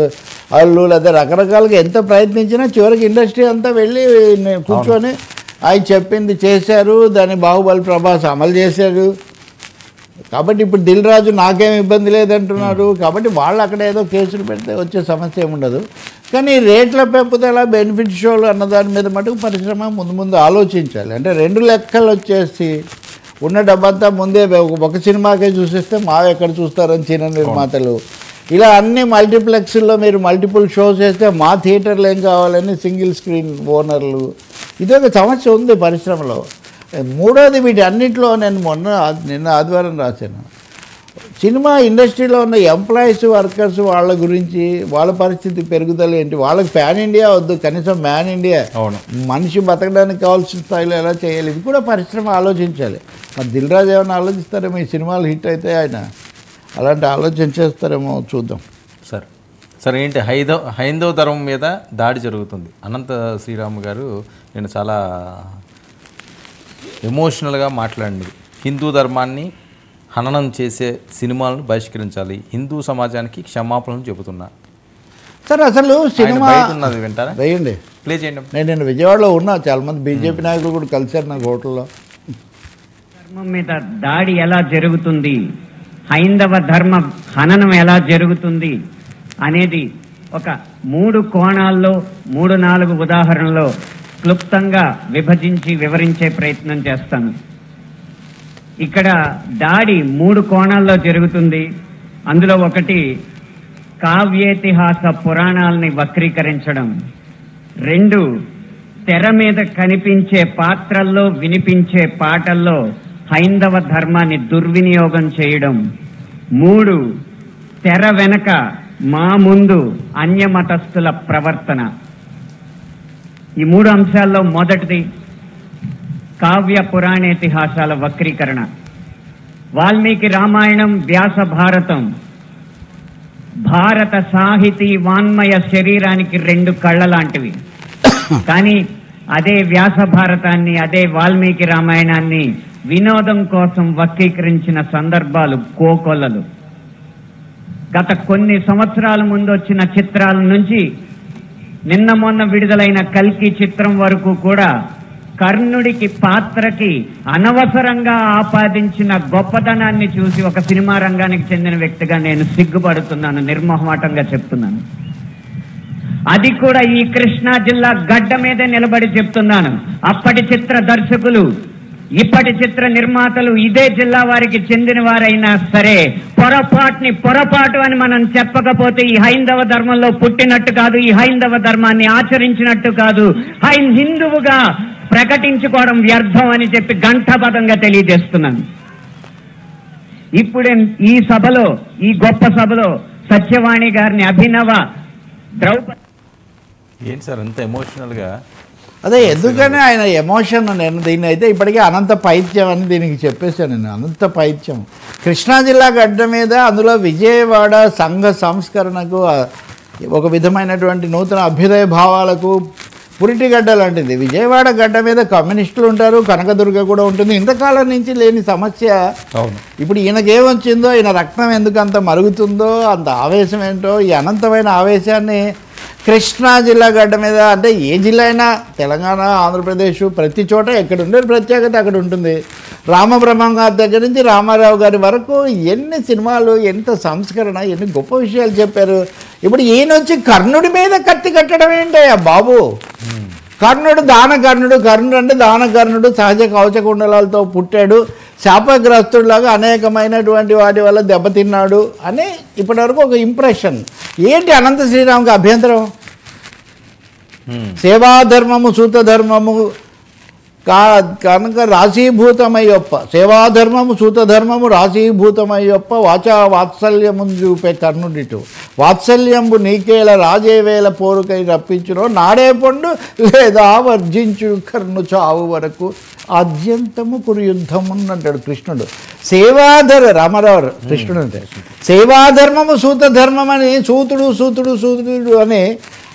అల్లు, లేదా రకరకాలుగా ఎంత ప్రయత్నించినా చివరికి ఇండస్ట్రీ అంతా వెళ్ళి కూర్చొని ఆయన చెప్పింది చేశారు, దాన్ని బాహుబలి ప్రభాస్ అమలు చేశారు. కాబట్టి ఇప్పుడు దిల్ రాజు నాకేం ఇబ్బంది లేదంటున్నారు. కాబట్టి వాళ్ళు అక్కడ ఏదో కేసులు పెడితే వచ్చే సమస్య ఏముండదు. కానీ రేట్ల పెంపుదల, బెనిఫిట్ షోలు అన్న దాని మీద మటుకు పరిశ్రమ ముందు ఆలోచించాలి. అంటే 2 లెక్కలు వచ్చేసి ఉన్న డబ్బంతా ముందే ఒక సినిమాకే చూసేస్తే మావి ఎక్కడ చూస్తారని చిన్న నిర్మాతలు, ఇలా అన్ని మల్టీప్లెక్స్ల్లో మీరు మల్టిపుల్ షోస్ వేస్తే మా థియేటర్లు ఏం కావాలని సింగిల్ స్క్రీన్ ఓనర్లు, ఇదొక సమస్య ఉంది పరిశ్రమలో. మూడోది వీటి అన్నింటిలో నేను నిన్న ఆదివారం రాశాను, సినిమా ఇండస్ట్రీలో ఉన్న ఎంప్లాయీస్, వర్కర్స్ వాళ్ళ గురించి, వాళ్ళ పరిస్థితి పెరుగుదల ఏంటి, వాళ్ళకి ప్యాన్ ఇండియా వద్దు, కనీసం మ్యాన్ ఇండియా, మనిషి బతకడానికి కావాల్సిన స్థాయిలో ఎలా చేయాలి, ఇది కూడా పరిశ్రమ ఆలోచించాలి. మరి దిల్ రాజు ఏమైనా ఆలోచిస్తారేమో, ఈ సినిమాలు హిట్ అయితే ఆయన అలాంటి ఆలోచన చేస్తారేమో చూద్దాం. సరే ఏంటి హైందవ ధర్మం మీద దాడి జరుగుతుంది. అనంత శ్రీరామ్ గారు నేను చాలా ఎమోషనల్గా మాట్లాడింది. హిందూ ధర్మాన్ని హననం చేసే సినిమాలను బహిష్కరించాలి, హిందూ సమాజానికి క్షమాపణలు చెబుతున్నా. సార్ అసలు సినిమా ఉన్నది వింటారా? వేయండి, ప్లే చేయండి. నేను విజయవాడలో ఉన్నా, చాలామంది బీజేపీ నాయకులు కూడా కలిశారు నాకు హోటల్లో. ధర్మం మీద దాడి ఎలా జరుగుతుంది, హైందవ ధర్మ హననం ఎలా జరుగుతుంది అనేది ఒక 3 కోణాల్లో 3-4 ఉదాహరణలో క్లుప్తంగా విభజించి వివరించే ప్రయత్నం చేస్తాను. ఇక్కడ దాడి 3 కోణాల్లో జరుగుతుంది. అందులో ఒకటి కావ్యేతిహాస పురాణాలని వక్రీకరించడం, 2 తెర మీద కనిపించే పాత్రల్లో వినిపించే పాటల్లో హైందవ ధర్మాన్ని దుర్వినియోగం చేయడం, 3 తెర వెనక మా ముందు అన్యమతస్థుల ప్రవర్తన. ఈ 3 అంశాల్లో మొదటిది కావ్య పురాణేతిహాసాల వక్రీకరణ. వాల్మీకి రామాయణం, వ్యాస భారతం భారత సాహితీ వాన్మయ శరీరానికి 2 కళ్ళ లాంటివి. కానీ అదే వ్యాస భారతాన్ని, అదే వాల్మీకి రామాయణాన్ని వినోదం కోసం వక్రీకరించిన సందర్భాలు కోకొల్లలు. గత కొన్ని సంవత్సరాల ముందు వచ్చిన చిత్రాల నుంచి నిన్న మొన్న విడుదలైన కల్కి చిత్రం వరకు కూడా కర్ణుడికి పాత్రకి అనవసరంగా ఆపాదించిన గొప్పతనాన్ని చూసి ఒక సినిమా రంగానికి చెందిన వ్యక్తిగా నేను సిగ్గుపడుతున్నాను, నిర్మోహమాటంగా చెప్తున్నాను. అది కూడా ఈ కృష్ణా జిల్లా గడ్డ మీదే నిలబడి చెప్తున్నాను. అప్పటి చిత్ర దర్శకులు, ఇప్పటి చిత్ర నిర్మాతలు ఇదే జిల్లా వారికి చెందిన వారైనా సరే పొరపాటు అని మనం చెప్పకపోతే ఈ హైందవ ధర్మంలో పుట్టినట్టు కాదు, ఈ హైందవ ధర్మాన్ని ఆచరించినట్టు కాదు, హిందువుగా ప్రకటించుకోవడం వ్యర్థం అని చెప్పి ఘంటాపథంగా తెలియజేస్తున్నాను. ఇప్పుడే ఈ సభలో, ఈ గొప్ప సభలో సత్యవాణి గారిని అభినవ ద్రౌపది ఏంటి సార్ అంత ఎమోషనల్గా? అదే ఎందుకని ఆయన ఎమోషన్, నేను దీన్ని అయితే ఇప్పటికే అనంత పైత్యం అని దీనికి చెప్పేశాను. నేను అనంత పైత్యం కృష్ణా జిల్లా గడ్డ మీద, అందులో విజయవాడ సంఘ సంస్కరణకు, ఒక విధమైనటువంటి నూతన అభ్యుదయ భావాలకు పురిటిగడ్డ లాంటిది. విజయవాడ గడ్డ మీద కమ్యూనిస్టులు ఉంటారు, కనకదుర్గ కూడా ఉంటుంది. ఇంతకాలం నుంచి లేని సమస్య ఇప్పుడు ఈయనకేమొచ్చిందో, ఈయన రక్తం ఎందుకు అంత మరుగుతుందో, అంత ఆవేశం ఏంటో, ఈ అనంతమైన ఆవేశాన్ని కృష్ణా జిల్లా గడ్డ మీద, అంటే ఏ జిల్లా అయినా తెలంగాణ, ఆంధ్రప్రదేశ్ ప్రతి చోట ఎక్కడ ఉండే ప్రత్యేకత అక్కడ ఉంటుంది. రామబ్రహ్మం గారి దగ్గర నుంచి రామారావు గారి వరకు ఎన్ని సినిమాలు, ఎంత సంస్కరణ, ఎన్ని గొప్ప విషయాలు చెప్పారు. ఇప్పుడు ఈయన వచ్చి కర్ణుడి మీద కత్తి కట్టడం ఏంటయ్యా బాబు? కర్ణుడు దానకర్ణుడు, కర్ణుడు అంటే దానకర్ణుడు, సహజ కవచకుండలాలతో పుట్టాడు, శాపగ్రస్తుడిలాగా అనేకమైనటువంటి వాటి వల్ల దెబ్బతిన్నాడు అని ఇప్పటివరకు ఒక ఇంప్రెషన్. ఏంటి అనంత శ్రీరామ్కి అభ్యంతరం? సేవాధర్మము సూతధర్మము కనుక రాశీభూతమయ్యొప్ప, సేవాధర్మము సూతధర్మము రాశీభూతమయ్యొప్ప వాచా వాత్సల్యము చూపే కర్ణుడిటు, వాత్సల్యంబు నీకేల రాజేవేల పోరుకై రప్పించునో నాడే పండు లేదా వర్జించు కర్ణు చావు వరకు ఆద్యంతము కురుయుద్ధము అంటాడు కృష్ణుడు. రామారావు కృష్ణుడు అంటే సేవాధర్మము సూతధర్మం అని సూతుడు అని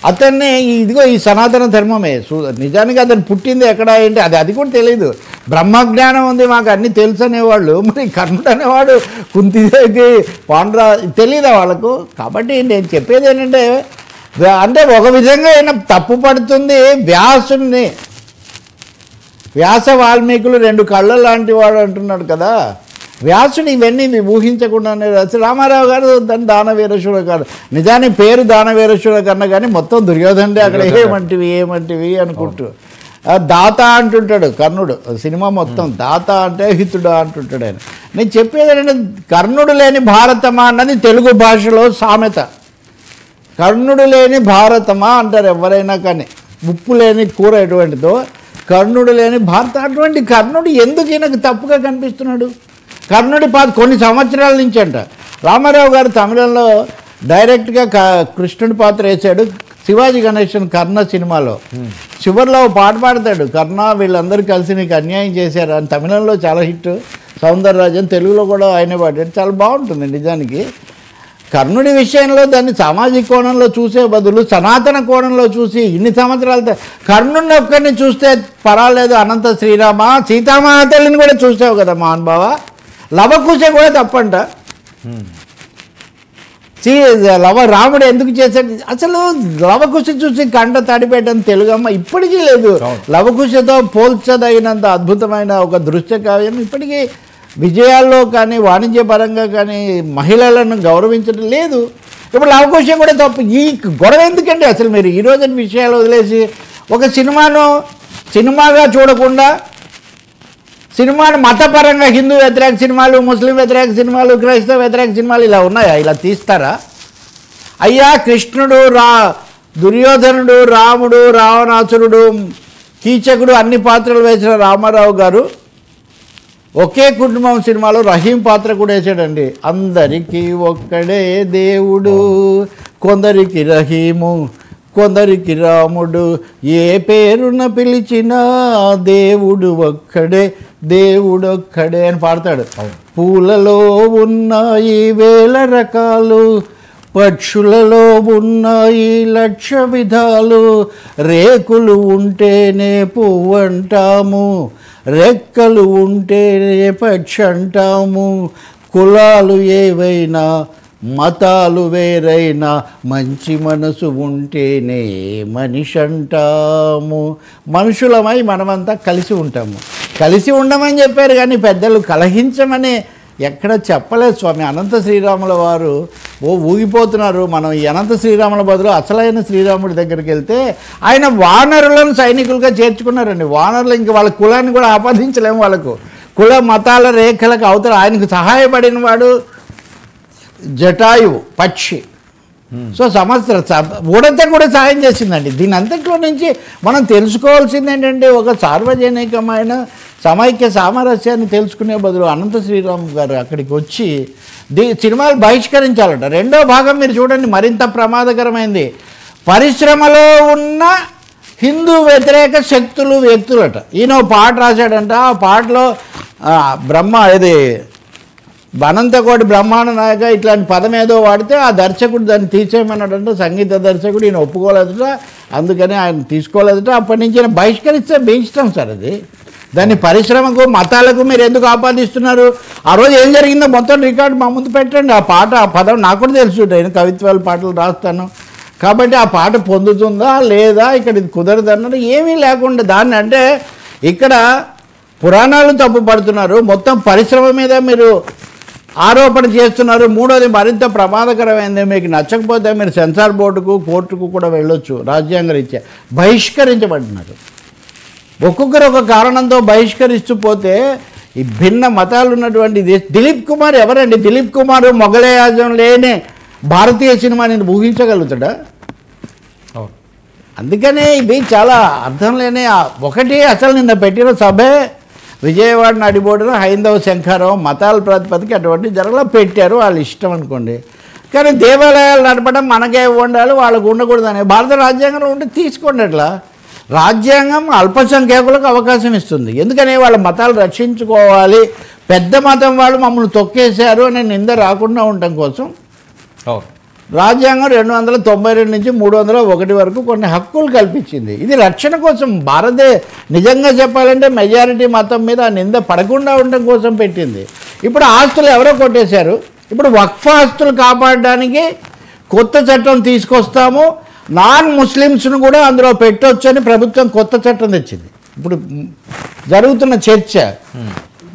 అతన్ని ఇదిగో ఈ సనాతన ధర్మమే. నిజానికి అతను పుట్టింది ఎక్కడ ఏంటి అది కూడా తెలియదు. బ్రహ్మజ్ఞానం ఉంది, మాకు అన్నీ తెలుసు అనేవాళ్ళు. మరి కర్ణుడు అనేవాడు కుంతిదేవికి పాండ్రా తెలియదా వాళ్ళకు? కాబట్టి నేను చెప్పేది ఏంటంటే, అంటే ఒక విధంగా అయినా తప్పు పడుతుంది వ్యాసుని. వ్యాస వాల్మీకులు రెండు కళ్ళ లాంటి వాడు అంటున్నాడు కదా. వ్యాసుడు ఇవన్నీ ఊహించకుండానే రామారావు గారు దాన్ని దానవీరేశ్వర గారు, నిజానికి పేరు దానవీరేశ్వర కన్నా కానీ మొత్తం దుర్యోధనుడే అక్కడ ఏమంటివి అనుకుంటూ దాత అంటుంటాడు కర్ణుడు. సినిమా మొత్తం దాత అంటే హితుడా అంటుంటాడు ఆయన. నేను చెప్పేది ఏంటంటే, కర్ణుడు లేని భారతమా అన్నది తెలుగు భాషలో సామెత. కర్ణుడు లేని భారతమా అంటారు ఎవరైనా కానీ, ఉప్పు లేని కూర ఎటువంటిదో కర్ణుడు లేని భారత. అటువంటి కర్ణుడు ఎందుకు ఈయనకు తప్పుగా కనిపిస్తున్నాడు? కర్ణుడి కొన్ని సంవత్సరాల నుంచి అంట రామారావు గారు తమిళంలో డైరెక్ట్గా కృష్ణుడి పాత్ర వేశాడు శివాజీ గణేశన్ కర్ణ సినిమాలో. చివరిలో పాట పాడతాడు, కర్ణ వీళ్ళందరూ కలిసి నీకు అన్యాయం చేశారు అని. తమిళంలో చాలా హిట్. సౌందరరాజన్ తెలుగులో కూడా ఆయనే పాడాడు, చాలా బాగుంటుంది. నిజానికి కర్ణుడి విషయంలో దాన్ని సామాజిక కోణంలో చూసే బదులు సనాతన కోణంలో చూసి ఇన్ని సంవత్సరాలతో కర్ణుడిని ఒక్కరిని చూస్తే పర్వాలేదు, అనంత శ్రీరామ సీతామాతల్ని కూడా చూసావు కదా మహానుభావ. లవకుశ కూడా తప్పంట. రాముడు ఎందుకు చేశాడు అసలు? లవకుశ చూసి కంట తడిపెట్టని తెలుగమ్మ ఇప్పటికీ లేదు. లవకుశతో పోల్చదగినంత అద్భుతమైన ఒక దృశ్య కావ్యం ఇప్పటికీ విజయాల్లో కానీ వాణిజ్యపరంగా కానీ మహిళలను గౌరవించడం లేదు. ఇప్పుడు లవకుశం కూడా తప్పు. ఈ గొడవ ఎందుకండి అసలు? మీరు ఈరోజు విషయాలు వదిలేసి ఒక సినిమాగా చూడకుండా సినిమాను మతపరంగా హిందూ వ్యతిరేక సినిమాలు, ముస్లిం వ్యతిరేక సినిమాలు, క్రైస్తవ వ్యతిరేక సినిమాలు ఇలా ఉన్నాయా? ఇలా తీస్తారా? అయ్యా కృష్ణుడు, దుర్యోధనుడు, రాముడు, రావణాసురుడు, కీచకుడు అన్ని పాత్రలు వేసిన రామారావు గారు ఒకే కుటుంబం సినిమాలో రహీం పాత్ర కూడా వేసాడండి. అందరికీ ఒక్కడే దేవుడు, కొందరికి రహీము, కొందరికి రాముడు, ఏ పేరున పిలిచినా దేవుడు ఒక్కడే, దేవుడొక్కడే అని పాడతాడు. పూలలో ఉన్నాయి 1000 రకాలు, పక్షులలో ఉన్నాయి 1,00,000 విధాలు, రేకులు ఉంటేనే పువ్వు అంటాము, రెక్కలు ఉంటేనే పక్షి అంటాము, కులాలు ఏవైనా మతాలు వేరైనా మంచి మనసు ఉంటేనే మనిషి అంటాము. మనుషులమై మనమంతా కలిసి ఉంటాము. కలిసి ఉండమని చెప్పారు కానీ పెద్దలు కలహించమని ఎక్కడ చెప్పలేదు స్వామి. అనంత శ్రీరాముల వారు ఊగిపోతున్నారు. మనం ఈ అనంత శ్రీరాముల బదులు అసలైన శ్రీరాముడి దగ్గరికి వెళ్తే ఆయన వానరులను సైనికులుగా చేర్చుకున్నారండి. వానరులు ఇంక వాళ్ళ కులాన్ని కూడా ఆపాదించలేము. వాళ్ళకు కుల మతాల రేఖలకు అవతల ఆయనకు సహాయపడిన వాడు జటాయువు పక్షి. సో ఉడత కూడా సాయం చేసిందండి. దీని అంతట్లో నుంచి మనం తెలుసుకోవాల్సింది ఏంటంటే, ఒక సార్వజనికమైన సమైక్య సామరస్యాన్ని తెలుసుకునే బదులు అనంత శ్రీరామ్ గారు అక్కడికి వచ్చి సినిమాలు బహిష్కరించాలట. రెండో భాగం మీరు చూడండి, మరింత ప్రమాదకరమైంది. పరిశ్రమలో ఉన్న హిందూ వ్యతిరేక శక్తులు వ్యక్తులట. ఈయన పాట రాశాడంట. ఆ పాటలో అనంతకోటి బ్రహ్మాండ నాయక ఇట్లాంటి పదం ఏదో వాడితే ఆ దర్శకుడు దాన్ని తీసేయమన్నాడంటే, సంగీత దర్శకుడు ఈయన ఒప్పుకోలేదట. అందుకని ఆయన తీసుకోలేదట. అప్పటి నుంచి ఆయన బహిష్కరిస్తే బెంచడం సార్ అది. దాన్ని పరిశ్రమకు మతాలకు మీరు ఎందుకు ఆపాదిస్తున్నారు? ఆ రోజు ఏం జరిగిందో మొత్తం రికార్డు మా ముందు పెట్టండి. ఆ పాట ఆ పదం నాకు కూడా తెలుసు, నేను కవిత్వాల పాటలు రాస్తాను కాబట్టి ఆ పాట పొందుతుందా లేదా, ఇక్కడ ఇది కుదరదన్నది ఏమీ లేకుండా దాన్ని అంటే ఇక్కడ పురాణాలు తప్పు పడుతున్నారు, మొత్తం పరిశ్రమ మీద మీరు ఆరోపణ చేస్తున్నారు. మూడోది మరింత ప్రమాదకరమైంది, మీకు నచ్చకపోతే మీరు సెన్సార్ బోర్డుకు కోర్టుకు కూడా వెళ్ళొచ్చు. రాజ్యాంగ రీత్యా బహిష్కరించబడినారు. ఒక్కొక్కరు ఒక కారణంతో బహిష్కరిస్తూ పోతే ఈ భిన్న మతాలు ఉన్నటువంటి దిలీప్ కుమార్ ఎవరండి? దిలీప్ కుమార్ మొఘలే ఆజం లేని భారతీయ సినిమాని ఊహించగలుగుతాడా? అందుకనే ఇవి చాలా అర్థం లేని. ఒకటి అసలు నిన్న పెట్టిన సభే విజయవాడ నడిబోడిన హైందవ శంఖారావు మతాల ప్రాతిపదిక అటువంటి జరగలా పెట్టారు, వాళ్ళ ఇష్టం అనుకోండి. కానీ దేవాలయాలు నడపడం మనకే ఉండాలి, వాళ్ళకు ఉండకూడదని భారత రాజ్యాంగంలో ఉంటే తీసుకోండి. అట్లా రాజ్యాంగం అల్పసంఖ్యాకులకు అవకాశం ఇస్తుంది. ఎందుకని వాళ్ళ మతాలు రక్షించుకోవాలి, పెద్ద మతం వాళ్ళు మమ్మల్ని తొక్కేశారు అనే నింద రాకుండా ఉండటం కోసం రాజ్యాంగం 292 నుంచి 301 వరకు కొన్ని హక్కులు కల్పించింది. ఇది రక్షణ కోసం. నిజంగా చెప్పాలంటే మెజారిటీ మతం మీద నింద పడకుండా ఉండటం కోసం పెట్టింది. ఇప్పుడు ఆస్తులు ఎవరో కొట్టేశారు, ఇప్పుడు వక్ఫ్ ఆస్తులు కాపాడడానికి కొత్త చట్టం తీసుకొస్తాము, నాన్ ముస్లిమ్స్ను కూడా అందులో పెట్టొచ్చని ప్రభుత్వం కొత్త చట్టం తెచ్చింది. ఇప్పుడు జరుగుతున్న చర్చ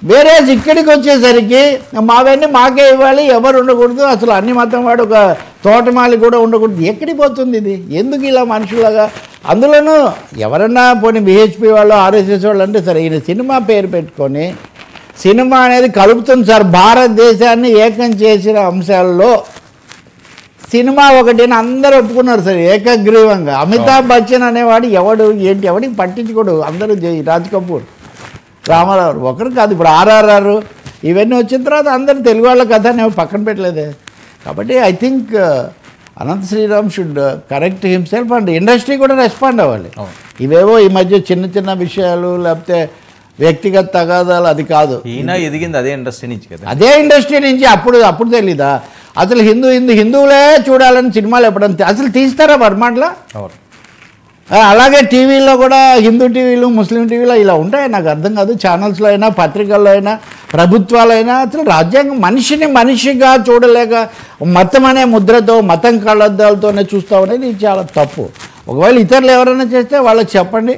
వేరే ఇక్కడికి వచ్చేసరికి మావన్నీ మాకే ఇవ్వాలి, ఎవరు ఉండకూడదు, అసలు అన్ని మతం వాడు ఒక తోటమాలి కూడా ఉండకూడదు. ఎక్కడికి పోతుంది ఇది? ఎందుకు ఇలా మనుషులాగా? అందులోనూ ఎవరన్నా పోనీ బిహెచ్పి వాళ్ళు ఆర్ఎస్ఎస్ వాళ్ళు అంటే సరే, ఈయన సినిమా పేరు పెట్టుకొని సినిమా అనేది కలుపుతుంది సార్. భారతదేశాన్ని ఏకం చేసిన అంశాల్లో సినిమా ఒకటి అందరూ ఒప్పుకున్నారు సార్ ఏకగ్రీవంగా. అమితాబ్ బచ్చన్ అనేవాడు ఎవడు ఏంటి ఎవడికి పట్టించుకోడు, అందరూ రాజ్ కపూర్, రామారావు ఒకరు కాదు. ఇప్పుడు ఆర్ఆర్ఆర్ ఇవన్నీ వచ్చిన తర్వాత అందరూ తెలుగు వాళ్ళ కథ నేను పక్కన పెట్టలేదే. కాబట్టి I think Anantha Sriram should correct himself and industry కూడా రెస్పాండ్ అవ్వాలి. ఇవేవో ఈ మధ్య చిన్న చిన్న విషయాలు లేకపోతే వ్యక్తిగత తగాదాలు అది కాదు. ఈయన ఎదిగింది అదే ఇండస్ట్రీ నుంచి కదా, అదే ఇండస్ట్రీ నుంచి. అప్పుడు తెలీదా అసలు హిందువులే చూడాలని సినిమాలు ఎప్పుడంతే అసలు తీస్తారా వర్మాట్లో? అలాగే టీవీలో కూడా హిందూ టీవీలు ముస్లిం టీవీలో ఇలా ఉంటాయి. నాకు అర్థం కాదు. ఛానల్స్లో అయినా పత్రికల్లో అయినా ప్రభుత్వాలైనా అసలు రాజ్యాంగం మనిషిని మనిషిగా చూడలేక మతం అనే ముద్రతో మతం కళ్ళద్దాలతోనే చూస్తామనేది చాలా తప్పు. ఒకవేళ ఇతరులు ఎవరైనా చేస్తే వాళ్ళకి చెప్పండి.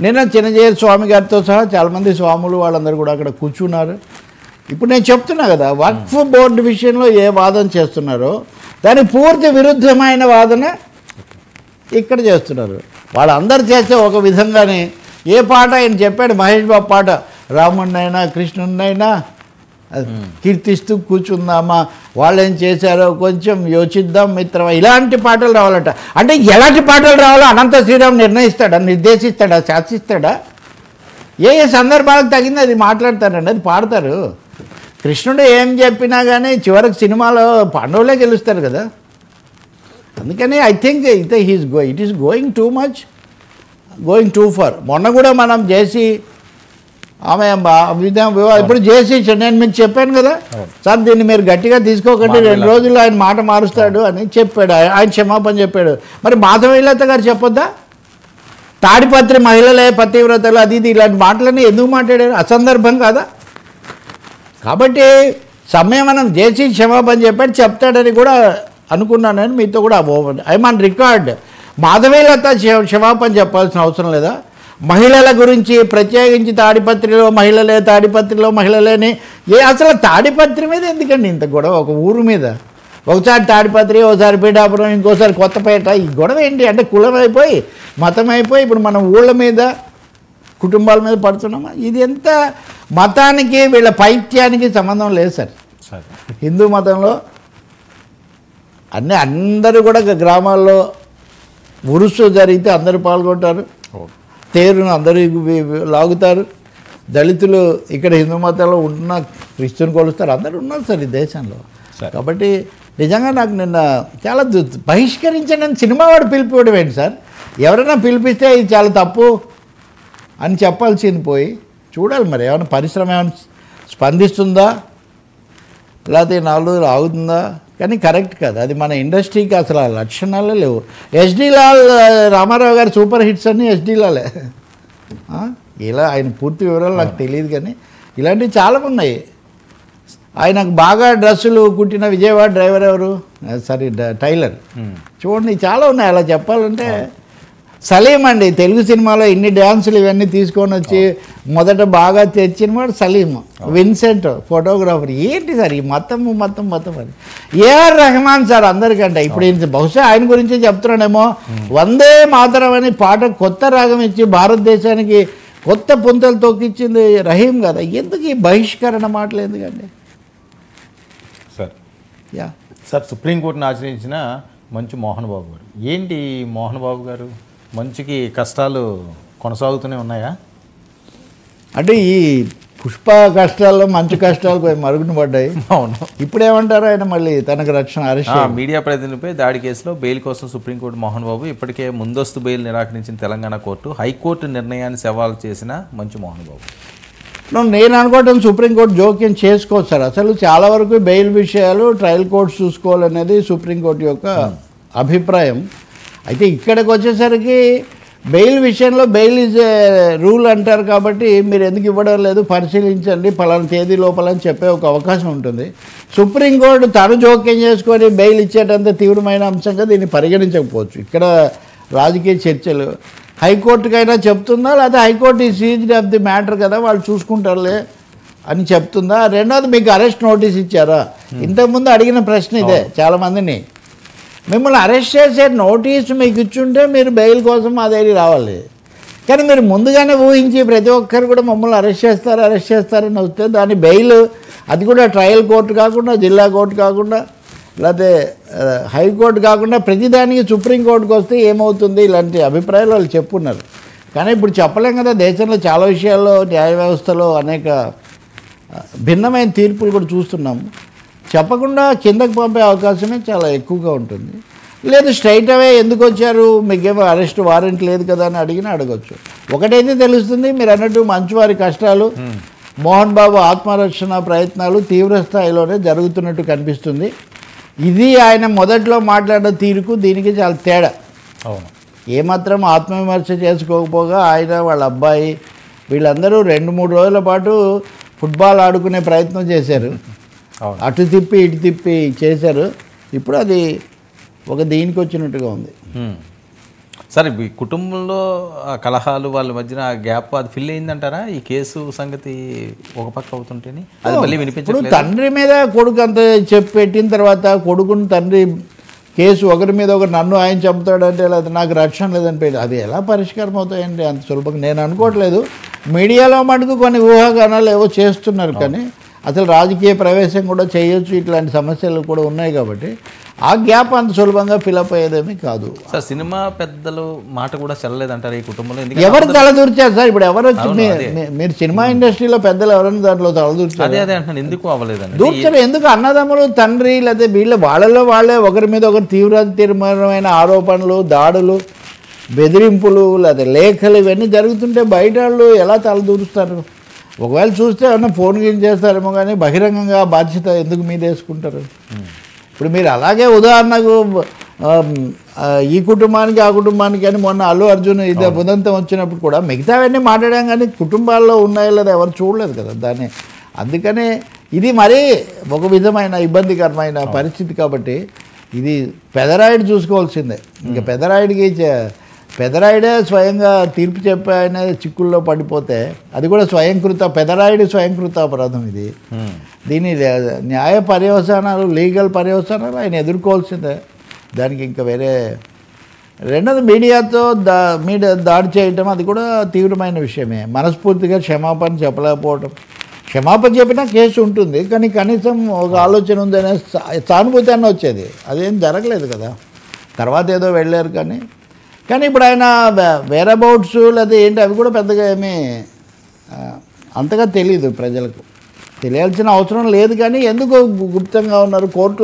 నిన్న చిన్నజీయర్ స్వామి గారితో సహా చాలామంది స్వాములు వాళ్ళందరూ కూడా అక్కడ కూర్చున్నారు. ఇప్పుడు నేను చెప్తున్నా కదా, వక్ఫ్ బోర్డు విషయంలో ఏ వాదన చేస్తున్నారో దానికి పూర్తి విరుద్ధమైన వాదన ఇక్కడ చేస్తున్నారు. వాళ్ళందరూ చేస్తే ఒక విధంగానే ఏ పాట ఆయన చెప్పాడు, మహేష్ బాబు పాట, రాముడినైనా కృష్ణుడినైనా కీర్తిస్తూ కూర్చుందామా, వాళ్ళు ఏం చేశారో కొంచెం యోచిద్దాం మిత్రమా, ఇలాంటి పాటలు రావాలట. అంటే ఎలాంటి పాటలు రావాలో అనంత శ్రీరామ్ నిర్ణయిస్తాడా, నిర్దేశిస్తాడా, శాసిస్తాడా? ఏ సందర్భాలకు తగింది అది మాట్లాడతారండి, అది పాడతారు. కృష్ణుడు ఏం చెప్పినా కానీ చివరికి సినిమాలో పాండవులే గెలుస్తారు కదా. అందుకని I think it is going too much, going to for. మొన్న కూడా మనం చేసి ఆమె ఇప్పుడు చేసి నేను మీకు చెప్పాను కదా సార్, దీన్ని మీరు గట్టిగా తీసుకోకండి, 2 రోజుల్లో ఆయన మాట మారుస్తాడు అని చెప్పాడు. ఆయన క్షమాపణ చెప్పాడు. మరి మాధవీలత గారు చెప్పొద్దా? తాడిపత్రి మహిళలే పతివ్రతలు అది ఇది ఇలాంటి మాటలన్నీ ఎందుకు మాట్లాడారు? అసందర్భం కాదా? కాబట్టి సంయమనం చేసి క్షమాపణ చెప్పాడు, చెప్తాడని కూడా అనుకున్నానని మీతో కూడా ఐఎమ్ ఆన్ రికార్డ్. మాధవీలత క్షమాపణ చెప్పాల్సిన అవసరం లేదా? మహిళల గురించి ప్రత్యేకించి తాడిపత్రిలో మహిళలేని అసలు తాడిపత్రి మీద ఎందుకండి ఇంత గొడవ? ఒక ఊరు మీద ఒకసారి తాడిపత్రి, ఒకసారి పీఠాపురం, ఇంకోసారి కొత్తపేట. ఈ గొడవ ఏంటి అంటే కులం అయిపోయి మతం అయిపోయి ఇప్పుడు మనం ఊళ్ళ మీద కుటుంబాల మీద పడుతున్నామా? ఇది ఎంత మతానికి వీళ్ళ పైత్యానికి సంబంధం లేదు సార్. హిందూ మతంలో అందరూ కూడా గ్రామాల్లో ఉరుసు జరిగితే అందరూ పాల్గొంటారు, తేరును అందరూ లాగుతారు. దళితులు ఇక్కడ హిందూ మతంలో ఉంటున్న క్రిస్టియన్ కొలుస్తారు, అందరూ ఉన్నారు సార్ ఈ దేశంలో. కాబట్టి నిజంగా నాకు నిన్న చాలా బహిష్కరించండి సినిమా వాడు పిలిపివ్వడం ఏంటి సార్? ఎవరైనా పిలిపిస్తే ఇది చాలా తప్పు అని చెప్పాల్సింది పోయి చూడాలి మరి ఏమైనా పరిశ్రమ ఏమైనా స్పందిస్తుందా, లేకపోతే 4 రోజులు ఆగుతుందా? కానీ కరెక్ట్ కాదు, అది మన ఇండస్ట్రీకి అసలు ఆ లక్షణాలే లేవు. ఎస్డి లాల్ రామారావు గారు సూపర్ హిట్స్ అన్నీ ఎస్డి లాలే. ఇలా ఆయన పూర్తి వివరాలు నాకు తెలియదు, కానీ ఇలాంటివి చాలా ఉన్నాయి. ఆయనకు బాగా డ్రెస్సులు కుట్టిన విజయవాడ డ్రైవర్ ఎవరు, టైలర్. చూడండి చాలా ఉన్నాయి. అలా చెప్పాలంటే సలీం అండి తెలుగు సినిమాలో ఇన్ని డ్యాన్సులు ఇవన్నీ తీసుకొని వచ్చి మొదట బాగా తెచ్చిన వాడు సలీం, విన్సెంట్ ఫోటోగ్రాఫర్. ఏంటి సార్ ఈ మొత్తం అని. ఏఆర్ రెహమాన్ సార్ అందరికంటే ఇప్పుడు బహుశా ఆయన గురించి చెప్తున్నాడేమో. వందే మాతరం అని పాట కొత్త రాగం ఇచ్చి భారతదేశానికి కొత్త పుంతలు తొక్కిచ్చింది రహీం కదా. ఎందుకు ఈ బహిష్కరణ మాటలు ఎందుకండి? సార్ యా సార్, సుప్రీంకోర్టును ఆశ్రయించిన మంచు మోహన్ బాబు గారు. ఏంటి మోహన్ బాబు గారు మంచుకి కష్టాలు కొనసాగుతూనే ఉన్నాయా? అంటే ఈ పుష్ప కష్టాల్లో మంచు కష్టాలు మరుగున పడ్డాయి. అవును. ఇప్పుడు ఏమంటారు ఆయన మళ్ళీ తనకు రక్షణ అరెస్ట్ మీడియా ప్రతినిధిపై దాడి కేసులో బెయిల్ కోసం సుప్రీంకోర్టు మోహన్ బాబు ఇప్పటికే ముందస్తు బెయిల్ నిరాకరించిన తెలంగాణ కోర్టు హైకోర్టు నిర్ణయాన్ని సవాల్ చేసిన మంచు మోహన్ బాబు. నేను అనుకోవటం సుప్రీంకోర్టు జోక్యం చేసుకోవచ్చు సార్. అసలు చాలా వరకు బెయిల్ విషయాలు ట్రయల్ కోర్టు చూసుకోవాలనేది సుప్రీంకోర్టు యొక్క అభిప్రాయం. అయితే ఇక్కడికి వచ్చేసరికి బెయిల్ విషయంలో బెయిల్ ఈజ్ ఏ రూల్ అంటారు కాబట్టి మీరు ఎందుకు ఇవ్వడం లేదు పరిశీలించండి పలానా తేదీ లోపల అని చెప్పే ఒక అవకాశం ఉంటుంది. సుప్రీంకోర్టు తను జోక్యం చేసుకొని బెయిల్ ఇచ్చేటంత తీవ్రమైన అంశంగా దీన్ని పరిగణించకపోవచ్చు. ఇక్కడ రాజకీయ చర్చలు హైకోర్టుకైనా చెప్తుందా, లేకపోతే హైకోర్టు ఈ సీజ్డ్ ఆఫ్ ది మ్యాటర్ కదా వాళ్ళు చూసుకుంటారులే అని చెప్తుందా. రెండోది మీకు అరెస్ట్ నోటీస్ ఇచ్చారా? ఇంతకుముందు అడిగిన ప్రశ్న ఇదే చాలామందిని. మిమ్మల్ని అరెస్ట్ చేసే నోటీసు మీకు ఇచ్చుంటే మీరు బెయిల్ కోసం మా దగ్గరికి రావాలి. కానీ మీరు ముందుగానే ఊహించి ప్రతి ఒక్కరు కూడా మమ్మల్ని అరెస్ట్ చేస్తారని వస్తే దాని బెయిల్, అది కూడా ట్రయల్ కోర్టు కాకుండా, జిల్లా కోర్టు కాకుండా, లేకపోతే హైకోర్టు కాకుండా ప్రతిదానికి సుప్రీంకోర్టుకు వస్తే ఏమవుతుంది, ఇలాంటి అభిప్రాయాలు వాళ్ళు చెప్పున్నారు. కానీ ఇప్పుడు చెప్పలేం కదా. దేశంలో చాలా విషయాల్లో న్యాయ వ్యవస్థలో అనేక భిన్నమైన తీర్పులు కూడా చూస్తున్నాము. చెప్పకుండా కిందకు పంపే అవకాశమే చాలా ఎక్కువగా ఉంటుంది. లేదు స్ట్రైట్ అవే ఎందుకు వచ్చారు, మీకేమో అరెస్ట్ వారెంట్ లేదు కదా అని అడగొచ్చు. ఒకటైతే తెలుస్తుంది, మీరు అన్నట్టు మంచువారి కష్టాలు, మోహన్ బాబు ఆత్మరక్షణ ప్రయత్నాలు తీవ్ర స్థాయిలోనే జరుగుతున్నట్టు కనిపిస్తుంది. ఇది ఆయన మొదట్లో మాట్లాడిన తీరుకు దీనికి చాలా తేడా. అవును. ఏమాత్రం ఆత్మవిమర్శ చేసుకోకపోగా ఆయన వాళ్ళ అబ్బాయి వీళ్ళందరూ 2-3 రోజుల పాటు ఫుట్బాల్ ఆడుకునే ప్రయత్నం చేశారు. అటు తిప్పి ఇటు తిప్పి చేశారు. ఇప్పుడు అది ఒక దీనికి వచ్చినట్టుగా ఉంది. సరే, ఈ కుటుంబంలో కలహాలు వాళ్ళ మధ్యన గ్యాప్ అది ఫిల్ అయిందంటారా? ఈ కేసు సంగతి ఒక పక్క అవుతుంటేనే అది మళ్ళీ వినిపించట్లేదు. తండ్రి మీద కొడుకు అంత చెప్పి పెట్టిన తర్వాత కొడుకుని తండ్రి కేసు ఒకరి మీద ఒకరు నన్ను ఆయన చంపుతాడంటే లేదా నాకు రక్షణ లేదని అది ఎలా పరిష్కారం అవుతాయండి అంత సులభంగా నేను అనుకోవట్లేదు. మీడియాలో మటుకు కొన్ని ఊహాగానాలు ఏవో చేస్తున్నారు, కానీ అసలు రాజకీయ ప్రవేశం కూడా చేయొచ్చు, ఇట్లాంటి సమస్యలు కూడా ఉన్నాయి కాబట్టి ఆ గ్యాప్ అంత సులభంగా ఫిలప్ అయ్యేదేమీ కాదు. సార్, సినిమా పెద్దలు మాట కూడా చెల్లలేదంటారు ఈ కుటుంబంలో? ఎవరు తలదూర్చారు సార్? ఇప్పుడు ఎవరు మీరు సినిమా ఇండస్ట్రీలో పెద్దలు ఎవరైనా దాంట్లో తలదూర్చారు? అదే అంటున్నాను, ఎందుకు అవ్వలేదండి? దూర్చారు ఎందుకు? అన్నదమ్ములు, తండ్రి, లేకపోతే వాళ్ళే ఒకరి మీద ఒకరు తీవ్రమైన ఆరోపణలు, దాడులు, బెదిరింపులు, లేదా లేఖలు ఇవన్నీ జరుగుతుంటే బయట వాళ్ళు ఎలా తలదూరుస్తారు? ఒకవేళ చూస్తే ఏమన్నా ఫోన్ చేస్తారేమో, కానీ బహిరంగంగా బాధ్యత ఎందుకు మీద వేసుకుంటారు? ఇప్పుడు మీరు అలాగే ఉదాహరణకు ఈ కుటుంబానికి ఆ కుటుంబానికి అని మొన్న అల్లు అర్జున్ ఇది ఉదంతం వచ్చినప్పుడు కూడా మిగతావన్నీ మాట్లాడాం, కానీ కుటుంబాల్లో ఉన్నాయో లేదా ఎవరు చూడలేదు కదా దాన్ని. అందుకనే ఇది మరీ ఒక విధమైన ఇబ్బందికరమైన పరిస్థితి కాబట్టి ఇది పెదరాయుడు చూసుకోవాల్సిందే. ఇంకా పెదరాయుడే స్వయంగా తీర్పు చెప్పి ఆయన చిక్కుల్లో పడిపోతే అది కూడా పెదరాయుడు స్వయంకృత అపరాధం. ఇది దీని న్యాయ పర్యవసానాలు, లీగల్ పర్యవసానాలు ఆయన ఎదుర్కోవాల్సిందే. దానికి ఇంకా వేరే. రెండోది మీడియాతో దాడి చేయటం అది కూడా తీవ్రమైన విషయమే. మనస్ఫూర్తిగా క్షమాపణ చెప్పలేకపోవటం, క్షమాపణ చెప్పినా కేసు ఉంటుంది, కానీ కనీసం ఒక ఆలోచన ఉందనే సానుభూతి అన్న వచ్చేది. అదేం జరగలేదు కదా. తర్వాత ఏదో వెళ్ళారు, కానీ ఇప్పుడు ఆయన వేరబౌట్స్ లేదా ఏంటి అవి కూడా పెద్దగా ఏమీ అంతగా తెలియదు ప్రజలకు. తెలియాల్సిన అవసరం లేదు, కానీ ఎందుకు గుప్తంగా ఉన్నారు కోర్టు